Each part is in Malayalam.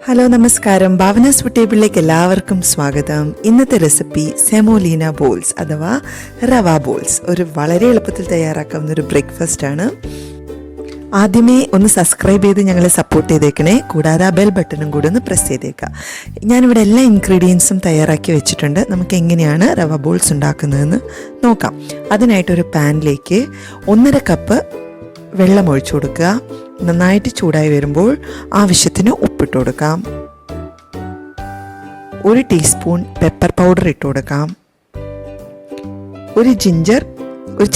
ഹലോ നമസ്കാരം, ഭാവനാസ് ഫുഡ് ടേബിളിലേക്ക് എല്ലാവർക്കും സ്വാഗതം. ഇന്നത്തെ റെസിപ്പി സെമോലീന ബോൾസ് അഥവാ റവ ബോൾസ്. ഒരു വളരെ എളുപ്പത്തിൽ തയ്യാറാക്കാവുന്ന ഒരു ബ്രേക്ക്ഫാസ്റ്റ് ആണ്. ആദ്യമേ ഒന്ന് സബ്സ്ക്രൈബ് ചെയ്ത് ഞങ്ങളെ സപ്പോർട്ട് ചെയ്തേക്കണേ. കൂടാതെ ആ ബെൽ ബട്ടണും കൂടി ഒന്ന് പ്രസ് ചെയ്തേക്കാം. ഞാനിവിടെ എല്ലാ ഇൻഗ്രീഡിയൻസും തയ്യാറാക്കി വെച്ചിട്ടുണ്ട്. നമുക്ക് എങ്ങനെയാണ് റവ ബോൾസ് ഉണ്ടാക്കുന്നതെന്ന് നോക്കാം. അതിനായിട്ടൊരു പാനിലേക്ക് 1.5 കപ്പ് വെള്ളം ഒഴിച്ചു കൊടുക്കുക. നന്നായിട്ട് ചൂടായി വരുമ്പോൾ ആവശ്യത്തിന് ഉപ്പിട്ട് കൊടുക്കാം. 1 ടീസ്പൂൺ പെപ്പർ പൗഡർ ഇട്ട് കൊടുക്കാം. ഒരു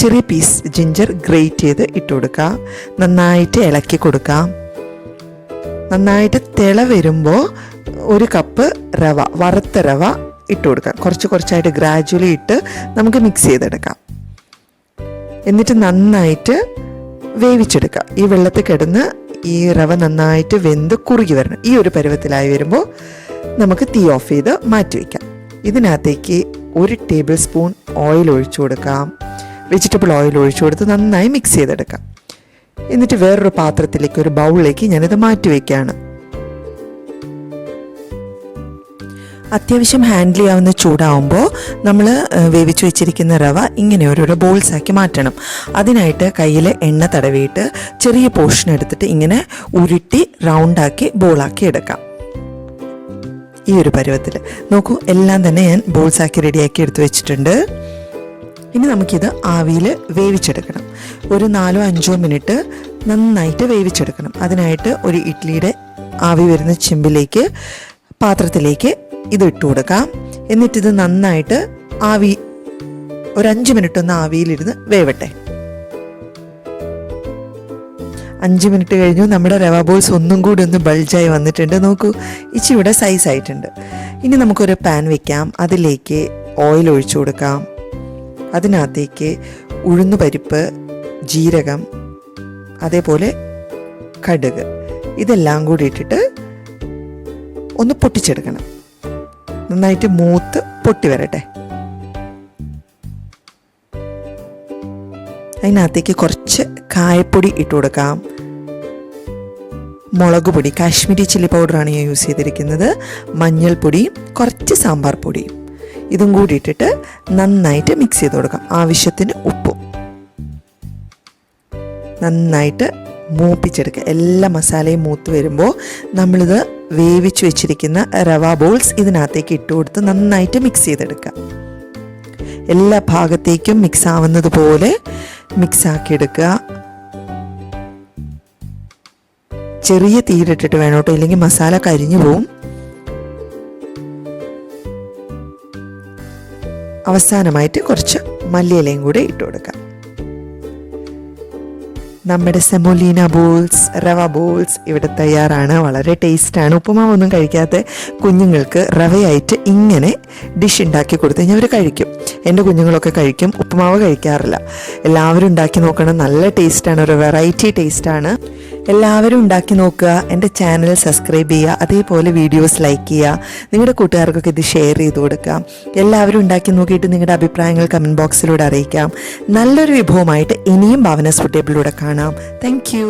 ചെറിയ പീസ് ജിഞ്ചർ ഗ്രേറ്റ് ചെയ്ത് ഇട്ട് കൊടുക്കുക. നന്നായിട്ട് ഇളക്കി കൊടുക്കാം. നന്നായിട്ട് തിള വരുമ്പോൾ 1 കപ്പ് റവ, വറുത്ത റവ ഇട്ട് കൊടുക്കാം. കുറച്ചായിട്ട് ഗ്രാജുവലി ഇട്ട് നമുക്ക് മിക്സ് ചെയ്തെടുക്കാം. എന്നിട്ട് നന്നായിട്ട് വേവിച്ചെടുക്കുക. ഈ വെള്ളത്തിൽ കിടന്ന് ഈ റവ നന്നായിട്ട് വെന്ത് കുറുകി വരണം. ഈ ഒരു പരുവത്തിലായി വരുമ്പോൾ നമുക്ക് തീ ഓഫ് ചെയ്ത് മാറ്റി വയ്ക്കാം. ഇതിനകത്തേക്ക് 1 ടേബിൾ സ്പൂൺ ഓയിൽ ഒഴിച്ചു കൊടുക്കാം. വെജിറ്റബിൾ ഓയിൽ ഒഴിച്ചു കൊടുത്ത് നന്നായി മിക്സ് ചെയ്തെടുക്കാം. എന്നിട്ട് വേറൊരു പാത്രത്തിലേക്ക്, ഒരു ബൗളിലേക്ക് ഞാനിത് മാറ്റി വയ്ക്കുകയാണ്. അത്യാവശ്യം ഹാൻഡിൽ ചെയ്യാവുന്ന ചൂടാവുമ്പോൾ നമ്മൾ വേവിച്ച് വെച്ചിരിക്കുന്ന റവ ഇങ്ങനെ ഓരോരോ ബോൾസാക്കി മാറ്റണം. അതിനായിട്ട് കയ്യിൽ എണ്ണ തടവിയിട്ട് ചെറിയ പോർഷൻ എടുത്തിട്ട് ഇങ്ങനെ ഉരുട്ടി റൗണ്ടാക്കി ബോളാക്കി എടുക്കാം. ഈ ഒരു പരുവത്തിൽ നോക്കൂ, എല്ലാം തന്നെ ഞാൻ ബോൾസാക്കി റെഡിയാക്കി എടുത്ത് വെച്ചിട്ടുണ്ട്. ഇനി നമുക്കിത് ആവിയിൽ വേവിച്ചെടുക്കണം. ഒരു 4-5 മിനിറ്റ് നന്നായിട്ട് വേവിച്ചെടുക്കണം. അതിനായിട്ട് ഒരു ഇഡ്ഡലിയുടെ ആവി വരുന്ന ചെമ്പിലേക്ക്, പാത്രത്തിലേക്ക് ഇത് ഇട്ട് കൊടുക്കാം. എന്നിട്ടിത് നന്നായിട്ട് ഒരു 5 മിനിറ്റ് ഒന്ന് ആവിയിലിരുന്ന് വേവട്ടെ. 5 മിനിറ്റ് കഴിഞ്ഞു. നമ്മുടെ റവ ബോൾസ് ഒന്നും കൂടി ഒന്ന് ബൾജായി വന്നിട്ടുണ്ട്. നോക്കൂ, ഇച്ചിരി സൈസ് ആയിട്ടുണ്ട്. ഇനി നമുക്കൊരു പാൻ വെക്കാം. അതിലേക്ക് ഓയിൽ ഒഴിച്ചു കൊടുക്കാം. അതിനകത്തേക്ക് ഉഴുന്നുപരിപ്പ്, ജീരകം, അതേപോലെ കടുക്, ഇതെല്ലാം കൂടി ഇട്ടിട്ട് ഒന്ന് പൊട്ടിച്ചെടുക്കണം. നന്നായിട്ട് മൂത്ത് പൊട്ടി വരട്ടെ. അതിനകത്തേക്ക് കുറച്ച് കായപ്പൊടി ഇട്ട് കൊടുക്കാം. മുളക് പൊടി, കാശ്മീരി ചില്ലി പൗഡറാണ് ഞാൻ യൂസ് ചെയ്തിരിക്കുന്നത്. മഞ്ഞൾപ്പൊടി, കുറച്ച് സാമ്പാർ പൊടി, ഇതും കൂടി ഇട്ടിട്ട് നന്നായിട്ട് മിക്സ് ചെയ്ത് കൊടുക്കാം. ആവശ്യത്തിന് ഉപ്പും. നന്നായിട്ട് മൂപ്പിച്ചെടുക്കുക. എല്ലാ മസാലയും മൂത്ത് വരുമ്പോൾ നമ്മളിത് വേവിച്ച് വെച്ചിരിക്കുന്ന റവ ബോൾസ് ഇതിനകത്തേക്ക് ഇട്ട് കൊടുത്ത് നന്നായിട്ട് മിക്സ് ചെയ്തെടുക്കുക. എല്ലാ ഭാഗത്തേക്കും മിക്സ് ആവുന്നത് പോലെ മിക്സ് ആക്കി എടുക്കുക. ചെറിയ തീയിലിട്ടിട്ട് വേണം കേട്ടോ, ഇല്ലെങ്കിൽ മസാല കരിഞ്ഞു പോവും. അവസാനമായിട്ട് കുറച്ച് മല്ലിയിലയും കൂടെ ഇട്ട് കൊടുക്കാം. നമ്മുടെ സെമോലീന ബോൾസ്, റവ ബോൾസ് ഇവിടെ തയ്യാറാണ്. വളരെ ടേസ്റ്റാണ്. ഉപ്പുമാവൊന്നും കഴിക്കാത്ത കുഞ്ഞുങ്ങൾക്ക് റവയായിട്ട് ഇങ്ങനെ ഡിഷ് ഉണ്ടാക്കി കൊടുത്തു കഴിഞ്ഞാൽ അവർ കഴിക്കും. എൻ്റെ കുഞ്ഞുങ്ങളൊക്കെ കഴിക്കും. ഉപ്പുമാവ് കഴിക്കാറില്ല. എല്ലാവരും ഉണ്ടാക്കി നോക്കണം. നല്ല ടേസ്റ്റാണ്. ഒരു വെറൈറ്റി ടേസ്റ്റാണ്. എല്ലാവരും ഉണ്ടാക്കി നോക്കുക. എൻ്റെ ചാനൽ സബ്സ്ക്രൈബ് ചെയ്യുക. അതേപോലെ വീഡിയോസ് ലൈക്ക് ചെയ്യുക. നിങ്ങളുടെ കൂട്ടുകാർക്കൊക്കെ ഇത് ഷെയർ ചെയ്ത് കൊടുക്കാം. എല്ലാവരും ഉണ്ടാക്കി നോക്കിയിട്ട് നിങ്ങളുടെ അഭിപ്രായങ്ങൾ കമൻറ്റ് ബോക്സിലൂടെ അറിയിക്കാം. നല്ലൊരു വിഭവമായിട്ട് ഇനിയും ഭാവനാസ് ഫുഡ് ടേബിളിലൂടെ കാണാം. Thank you.